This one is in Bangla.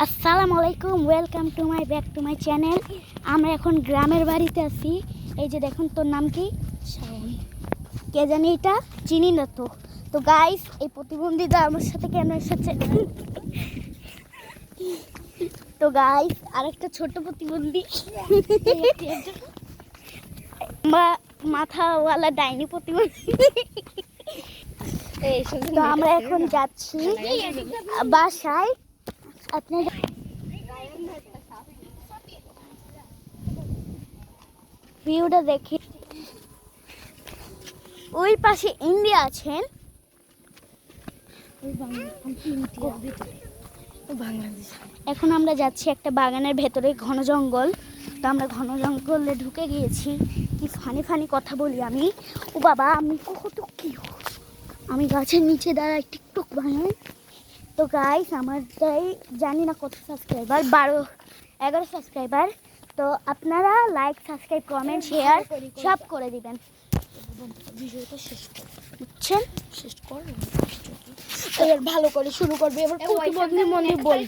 আসসালামু আলাইকুম, welcome to my back to my channel. আমরা এখন গ্রামের বাড়িতে আছি। এই যে দেখুন, তোর নাম কি? শাওন। কে জানি, এটা চিনি না তো। তো গাইস, এই প্রতিবন্ধীরা আমার সাথে কেন এসেছে? তো গাইস, আরেকটা ছোট প্রতিবন্ধী, মাথাওয়ালা ডাইনি প্রতিবন্ধী। তো আমরা এখন যাচ্ছি বাসায়। আপনার ভিউটা দেখি। ওই পাশে ইন্ডিয়া আছেন। এখন আমরা যাচ্ছি একটা বাগানের ভেতরে, ঘন জঙ্গল। তো আমরা ঘন জঙ্গলে ঢুকে গিয়েছি। কি ফানি ফানি কথা বলি আমি। ও বাবা, আমি কত কি, আমি গাছের নিচে দাঁড়াই, টিকটক বানাই। তো গাইস, আমার তাই জানি না কত সাবস্ক্রাইবার, 11 সাবস্ক্রাইবার। তো আপনারা লাইক, সাবস্ক্রাইব, কমেন্ট, শেয়ার সব করে দিবেন। ভিডিওটা শেষ কর, বুঝছেন? শেষ কর। এবার ভালো করে শুরু করবে। এবার প্রতিবন্ধী মনে বল।